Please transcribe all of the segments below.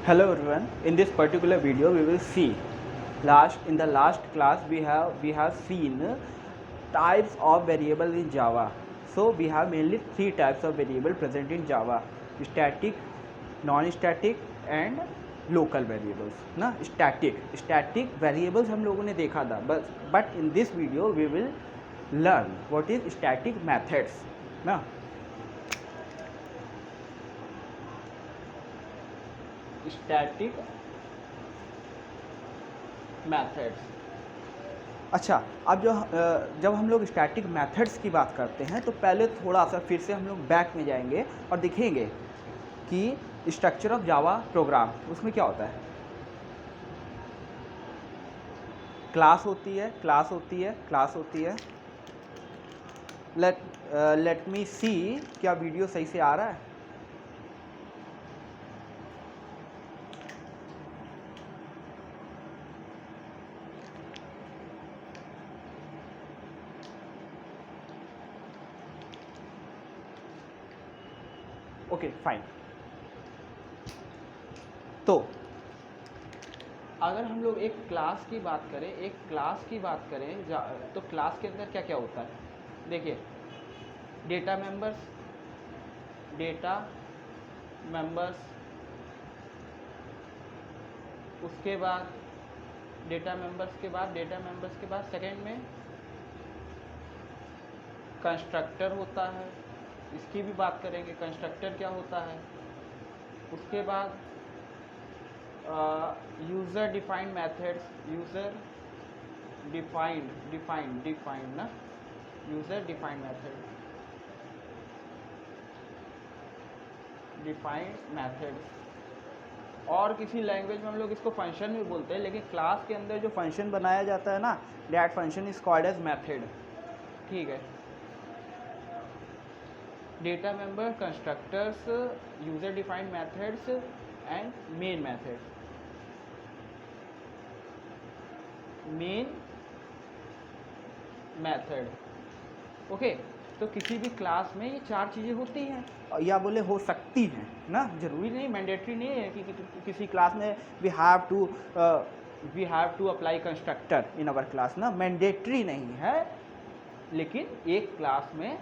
Hello everyone. In this particular video, we will see in the last class we have seen types of variable in Java. So we have mainly three types of variable present in Java: static, non-static and local variables. ना static variables हम लोगों ने देखा था, but in this video we will learn what is static methods. ना static methods. अच्छा, अब जब हम लोग स्टैटिक मैथड्स की बात करते हैं तो पहले थोड़ा सा फिर से हम लोग बैक में जाएंगे और देखेंगे कि स्ट्रक्चर ऑफ जावा प्रोग्राम उसमें क्या होता है। क्लास होती है। लेट मी सी, क्या वीडियो सही से आ रहा है? Okay fine. तो अगर हम लोग एक क्लास की बात करें तो क्लास के अंदर क्या क्या होता है। देखिए, डेटा मेंबर्स, उसके बाद डेटा मेंबर्स के बाद सेकंड में कंस्ट्रक्टर होता है। इसकी भी बात करेंगे, कंस्ट्रक्टर क्या होता है। उसके बाद user defined methods, user defined methods. और किसी लैंग्वेज में हम लोग इसको फंक्शन भी बोलते हैं, लेकिन क्लास के अंदर जो फंक्शन बनाया जाता है ना, that function is called as method. ठीक है। Data member, constructors, user defined methods and main method. Okay, तो किसी भी क्लास में ये चार चीज़ें होती हैं, या बोले हो सकती हैं ना, जरूरी नहीं, मैंडेटरी नहीं है कि किसी क्लास में we have to apply constructor in our class ना, मैंडेटरी नहीं है। लेकिन एक क्लास में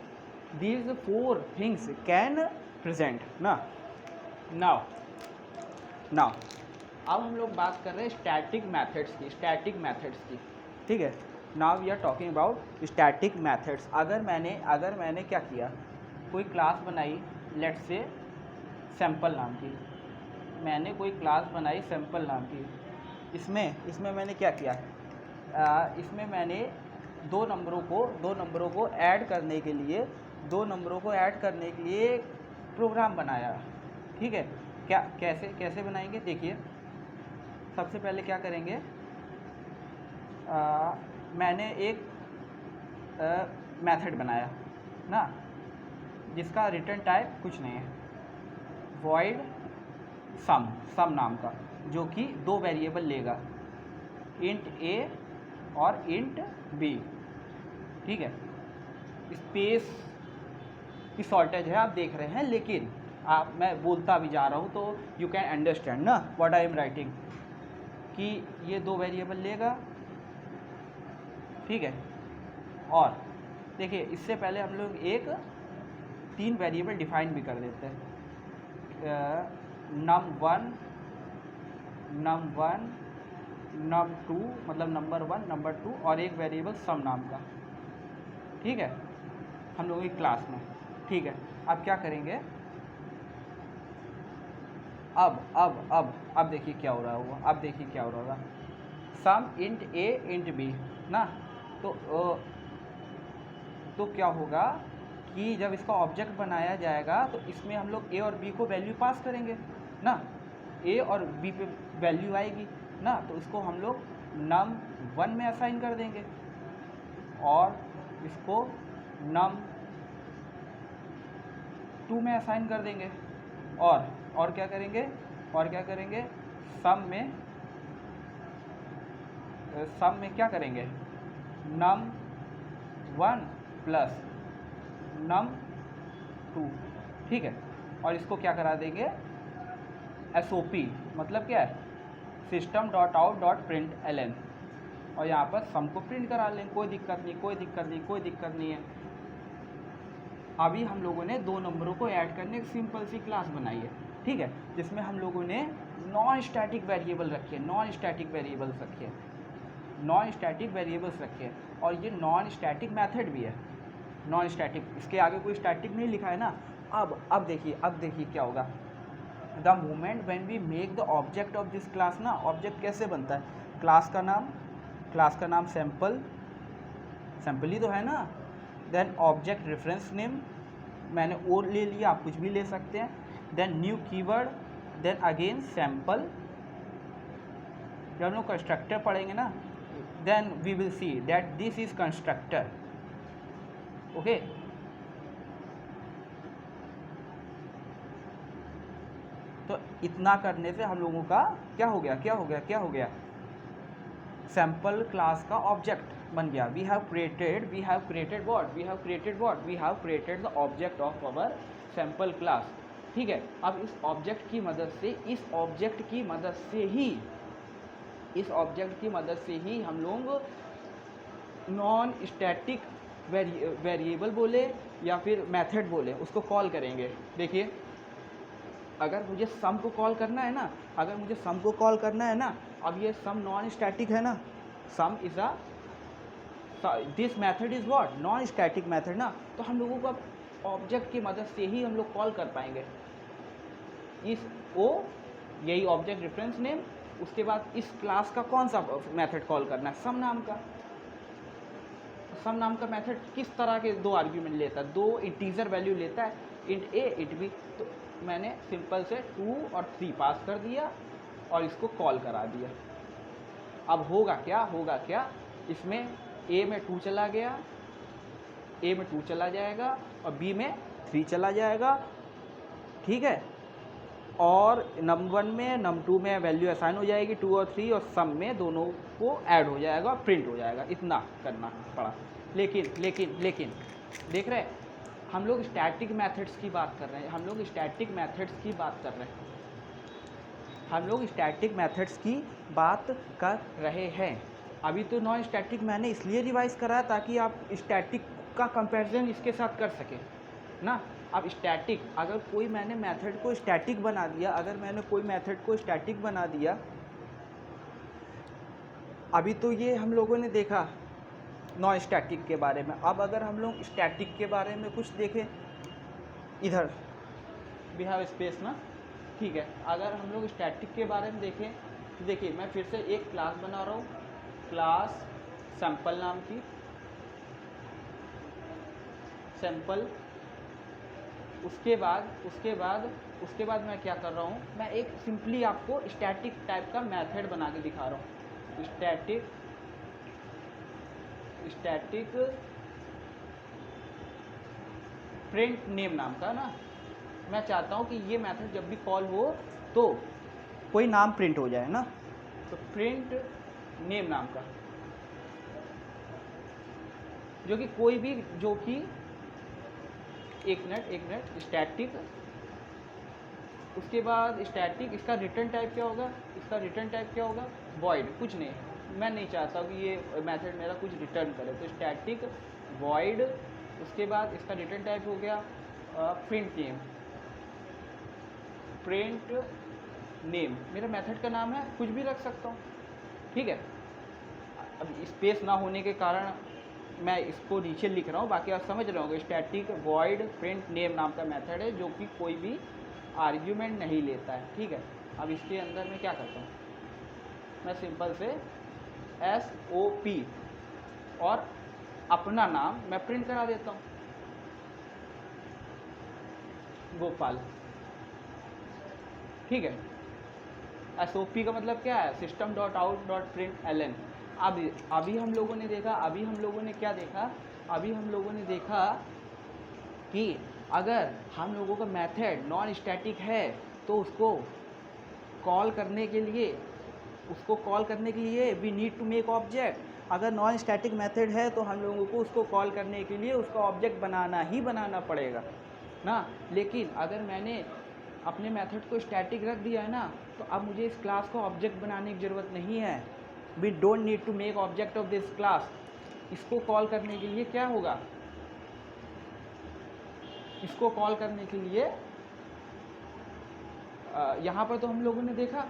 these four things can present ना। now अब हम लोग बात कर रहे हैं स्टैटिक मैथड्स की। ठीक है, now we are talking about static methods. अगर मैंने क्या किया, कोई क्लास बनाई, लेट्स से सैम्पल नाम की, मैंने कोई क्लास बनाई सैम्पल नाम की। इसमें मैंने क्या किया, इसमें मैंने दो नंबरों को ऐड करने के लिए प्रोग्राम बनाया। ठीक है, कैसे बनाएंगे, देखिए। सबसे पहले क्या करेंगे, मैंने एक मेथड बनाया ना, जिसका रिटर्न टाइप कुछ नहीं है, वॉइड सम नाम का, जो कि दो वेरिएबल लेगा, इंट ए और इंट बी। ठीक है, स्पेस की शॉर्टेज है, आप देख रहे हैं, लेकिन मैं बोलता भी जा रहा हूँ तो यू कैन अंडरस्टैंड ना व्हाट आई एम राइटिंग, कि ये दो वेरिएबल लेगा। ठीक है, और देखिए, इससे पहले हम लोग एक तीन वेरिएबल डिफाइन भी कर देते हैं, num1 num2, मतलब नंबर 1 नंबर 2, और एक वेरिएबल सम नाम का। ठीक है, हम लोग एक क्लास में। ठीक है, अब क्या करेंगे, अब देखिए क्या हो रहा होगा, सम इंट ए इंट बी ना। तो क्या होगा कि जब इसका ऑब्जेक्ट बनाया जाएगा तो इसमें हम लोग ए और बी को वैल्यू पास करेंगे ना, ए और बी पे वैल्यू आएगी ना, तो इसको हम लोग num1 में असाइन कर देंगे और इसको num2 में असाइन कर देंगे, और क्या करेंगे, सम में क्या करेंगे, num1 प्लस num2। ठीक है, और इसको क्या करा देंगे, SOP मतलब क्या है, system dot out dot print LN, और यहाँ पर सम को प्रिंट करा लें, कोई दिक्कत नहीं, कोई दिक्कत नहीं, कोई दिक्कत नहीं है। अभी हम लोगों ने दो नंबरों को ऐड करने की सिंपल सी क्लास बनाई है, ठीक है, जिसमें हम लोगों ने नॉन स्टैटिक वेरिएबल रखे हैं, नॉन स्टैटिक वेरिएबल्स रखे हैं, नॉन स्टैटिक वेरिएबल्स रखे हैं, और ये नॉन स्टैटिक मेथड भी है, नॉन स्टैटिक, इसके आगे कोई स्टैटिक नहीं लिखा है ना। अब देखिए क्या होगा, the moment when we make the object of this class ना, ऑब्जेक्ट कैसे बनता है, क्लास का नाम सैम्पल ही तो है ना, देन ऑब्जेक्ट रेफरेंस नेम, मैंने और ले लिया, आप कुछ भी ले सकते हैं, then new keyword, then again sample. जब हम लोग कंस्ट्रक्टर पढ़ेंगे ना, then we will see that this is constructor, okay. तो इतना करने से हम लोगों का क्या हो गया, सैम्पल क्लास का ऑब्जेक्ट बन गया। We have created the object of our sample class, ठीक है। अब इस ऑब्जेक्ट की मदद से ही हम लोग नॉन स्टैटिक वेरिएबल बोले या फिर मेथड बोले, उसको कॉल करेंगे। देखिए, अगर मुझे सम को कॉल करना है ना, अब ये सम नॉन स्टैटिक है ना, सम is this method is what, non static method ना, तो हम लोगों को ऑब्जेक्ट की मदद से ही हम लोग कॉल कर पाएंगे यही ऑब्जेक्ट रेफरेंस नेम, उसके बाद इस क्लास का कौन सा मेथड कॉल करना है, सम नाम का मेथड किस तरह के दो आर्ग्यूमेंट लेता है, दो इंटीजर वैल्यू लेता है, इंट ए इंट बी। तो मैंने सिंपल से 2 और 3 पास कर दिया और इसको कॉल करा दिया। अब होगा क्या, इसमें ए में 2 चला गया, ए में 2 चला जाएगा और बी में 3 चला जाएगा, ठीक है। और नंबर 1 में नंबर 2 में वैल्यू असाइन हो जाएगी 2 और 3, और सम में दोनों को ऐड हो जाएगा, प्रिंट हो जाएगा। इतना करना पड़ा। लेकिन देख रहे हैं, हम लोग स्टैटिक मेथड्स की बात कर रहे हैं, हम लोग स्टैटिक मेथड्स की बात कर रहे हैं। अभी तो नॉन स्टैटिक मैंने इसलिए रिवाइज करा ताकि आप स्टैटिक का कंपैरिजन इसके साथ कर सकें ना। अब स्टैटिक, अगर कोई मैंने मेथड को स्टैटिक बना दिया, अभी तो ये हम लोगों ने देखा नॉन स्टैटिक के बारे में। अब अगर हम लोग स्टैटिक के बारे में कुछ देखें, इधर वी हैव स्पेस ना, ठीक है। अगर हम लोग स्टैटिक के बारे में देखें तो देखिए, मैं फिर से एक क्लास बना रहा हूँ, क्लास सैम्पल नाम की, सैम्पल। उसके बाद मैं क्या कर रहा हूँ, मैं एक सिंपली आपको स्टैटिक टाइप का मेथड बना के दिखा रहा हूँ। स्टैटिक प्रिंट नेम नाम का ना, मैं चाहता हूँ कि ये मेथड जब भी कॉल हो तो कोई नाम प्रिंट हो जाए ना, तो प्रिंट नेम नाम का, जो कि कोई भी, एक मिनट स्टैटिक, उसके बाद स्टैटिक, इसका रिटर्न टाइप क्या होगा, वॉइड, कुछ नहीं, मैं नहीं चाहता कि ये मेथड मेरा कुछ रिटर्न करे, तो स्टैटिक वॉइड, उसके बाद इसका रिटर्न टाइप हो गया प्रिंट नेम, मेरा मेथड का नाम है, कुछ भी रख सकता हूँ, ठीक है। अब स्पेस ना होने के कारण मैं इसको नीचे लिख रहा हूँ, बाकी आप समझ रहे होंगे। स्टैटिक वॉइड प्रिंट नेम नाम का मेथड है जो कि कोई भी आर्ग्यूमेंट नहीं लेता है, ठीक है। अब इसके अंदर मैं क्या करता हूँ, मैं सिंपल से SOP और अपना नाम मैं प्रिंट करा देता हूँ, गोपाल, ठीक है। SOP का मतलब क्या है, system dot out dot print LN। अभी हम लोगों ने देखा, अभी हम लोगों ने देखा कि अगर हम लोगों का मेथड नॉन स्टैटिक है तो उसको कॉल करने के लिए we need to make object. अगर नॉन स्टैटिक मेथड है तो हम लोगों को उसको कॉल करने के लिए उसका ऑब्जेक्ट बनाना ही बनाना पड़ेगा ना। लेकिन अगर मैंने अपने मेथड को स्टैटिक रख दिया है ना, तो अब मुझे इस क्लास को ऑब्जेक्ट बनाने की ज़रूरत नहीं है। We don't need to make object of this class. इसको कॉल करने के लिए क्या होगा, इसको कॉल करने के लिए यहाँ पर तो हम लोगों ने देखा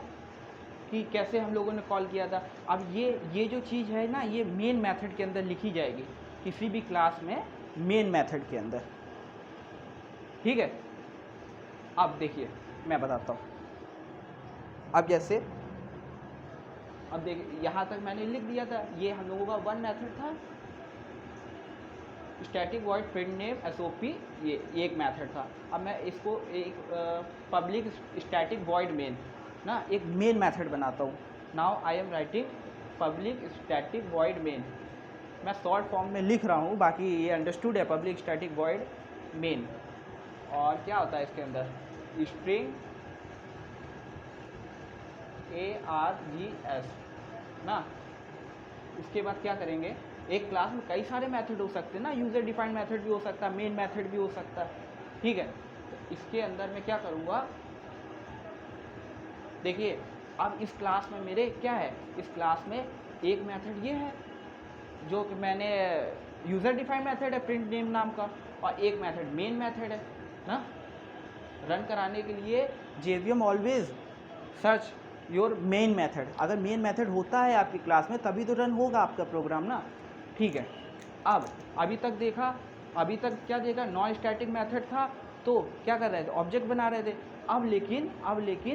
कि कैसे हम लोगों ने कॉल किया था। अब ये जो चीज़ है ना, ये मेन मेथड के अंदर लिखी जाएगी, किसी भी क्लास में मेन मेथड के अंदर, ठीक है। अब देखिए मैं बताता हूँ। अब जैसे अब देखिए यहाँ तक मैंने लिख दिया था, ये हम लोगों का वन मेथड था, static void print name SOP, ये एक मेथड था। अब मैं इसको एक पब्लिक स्टैटिक वॉइड मेन ना, एक मेन मेथड बनाता हूँ। Now I am writing public static void main. मैं शॉर्ट फॉर्म में लिख रहा हूँ, बाकी ये अंडरस्टूड है, पब्लिक स्टैटिक वॉइड मेन। और क्या होता है इसके अंदर, स्ट्रिंग ARGS ना। उसके बाद क्या करेंगे, एक क्लास में कई सारे मेथड हो सकते हैं ना, यूज़र डिफाइंड मेथड भी हो सकता है, मेन मेथड भी हो सकता है, ठीक है। तो इसके अंदर मैं क्या करूँगा, देखिए अब इस क्लास में मेरे क्या है, इस क्लास में एक मेथड ये है जो कि मैंने यूज़र डिफाइंड मेथड है प्रिंट नेम नाम का, और एक मेथड मेन मेथड है ना। रन कराने के लिए JVM always search your main method. अगर मेन मेथड होता है आपकी क्लास में तभी तो रन होगा आपका प्रोग्राम ना, ठीक है। अब अभी तक देखा, अभी तक क्या देखा, नॉन स्टैटिक मेथड था तो क्या कर रहे थे, ऑब्जेक्ट बना रहे थे। अब लेकिन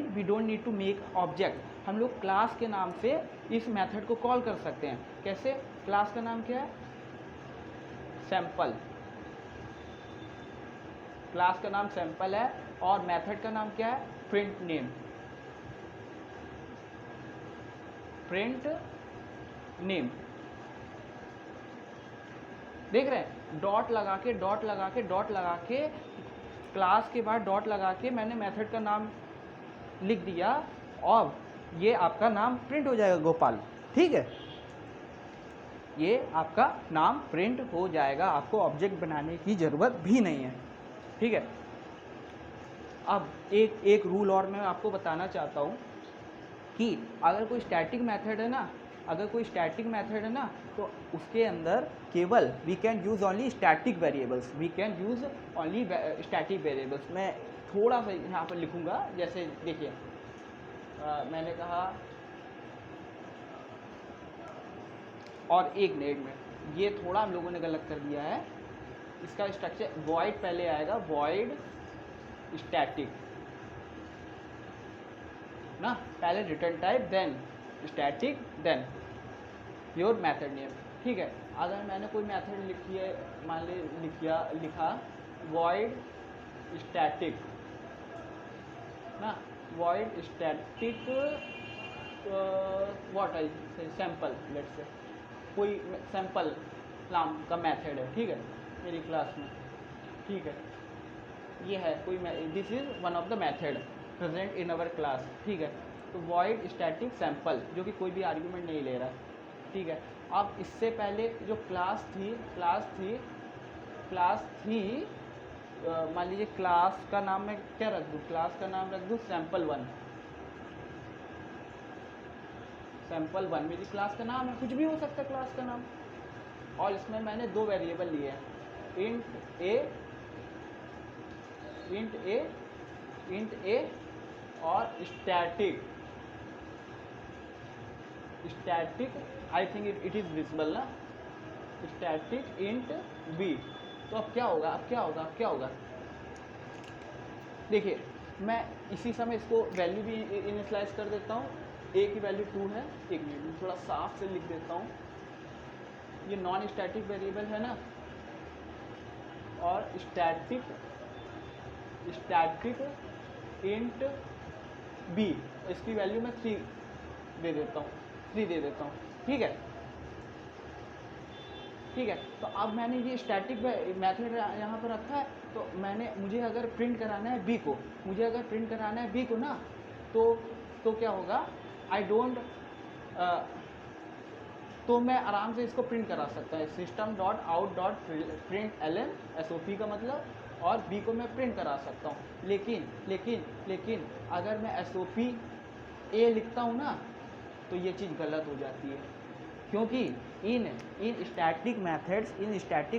we don't need to make object. हम लोग क्लास के नाम से इस मेथड को कॉल कर सकते हैं। कैसे, क्लास का नाम क्या है, सैम्पल, क्लास का नाम सैम्पल है, और मेथड का नाम क्या है, प्रिंट नेम, प्रिंट नेम। देख रहे हैं, डॉट लगा के क्लास के बाद डॉट लगा के मैंने मेथड का नाम लिख दिया, और ये आपका नाम प्रिंट हो जाएगा गोपाल, ठीक है। ये आपका नाम प्रिंट हो जाएगा, आपको ऑब्जेक्ट बनाने की ज़रूरत भी नहीं है, ठीक है। अब एक रूल और मैं आपको बताना चाहता हूँ कि अगर कोई स्टैटिक मेथड है ना, तो उसके अंदर केवल we can use only static variables, मैं थोड़ा सा यहाँ पर लिखूँगा, जैसे देखिए मैंने कहा, और एक मिनट में, ये थोड़ा हम लोगों ने गलत कर दिया है। इसका स्ट्रक्चर वॉइड पहले आएगा, वॉइड स्टैटिक ना, पहले return type, then static, then your method name, ठीक है। अगर मैंने कोई मेथड लिखी है, मान ली लिखा वॉइड स्टैटिक ना, वॉइड स्टैटिक व्हाट आई से सैम्पल, लेट्स से कोई सैम्पल नाम का मेथड है, ठीक है, मेरी क्लास में, ठीक है। ये है कोई, this is one of the method present in our class, ठीक है। तो वॉइड स्टैटिक सैम्पल, जो कि कोई भी आर्ग्यूमेंट नहीं ले रहा, ठीक है। अब इससे पहले जो क्लास थी मान लीजिए क्लास का नाम मैं क्या रख दूँ, क्लास का नाम रख दूँ सैम्पल1 मेरी क्लास का नाम है, कुछ भी हो सकता है क्लास का नाम। और इसमें मैंने दो वेरिएबल लिए हैं, इंट ए और static, I think it is visible ना, स्टैटिक इंट बी। तो अब क्या होगा, देखिए मैं इसी समय इसको वैल्यू भी इनिशियलाइज कर देता हूँ। ए की वैल्यू 2 है, एक मिनट में थोड़ा साफ से लिख देता हूँ। ये नॉन स्टैटिक वेरिएबल है ना, और स्टैटिक इंट बी, इसकी वैल्यू मैं 3 दे देता हूँ, ठीक है। तो अब मैंने ये स्टैटिक मेथड यहाँ पर रखा है, तो मुझे अगर प्रिंट कराना है बी को ना, तो क्या होगा, तो मैं आराम से इसको प्रिंट करा सकता है, system.out.println SOP का मतलब और बी को मैं प्रिंट करा सकता हूँ। लेकिन लेकिन लेकिन अगर मैं SOP A लिखता हूँ ना तो ये चीज़ गलत हो जाती है, क्योंकि in static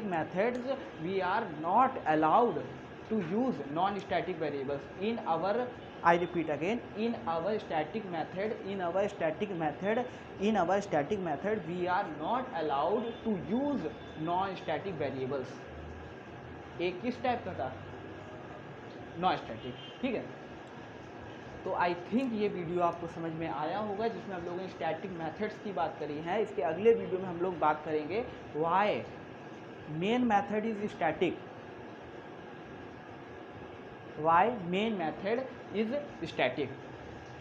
methods we are not allowed to use non static variables in our, I repeat again, in our static method we are not allowed to use non static variables। एक किस टाइप का था, non static, ठीक है। तो I think ये video आपको समझ में आया होगा, जिसमें हम लोगों ने स्टैटिक मेथड्स की बात करी है। इसके अगले वीडियो में हम लोग बात करेंगे why main method is static, why main method is static,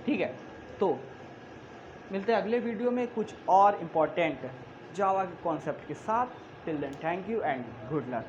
ठीक है। तो मिलते हैं अगले वीडियो में कुछ और इम्पोर्टेंट जावा के कॉन्सेप्ट के साथ। Till then thank you and good luck.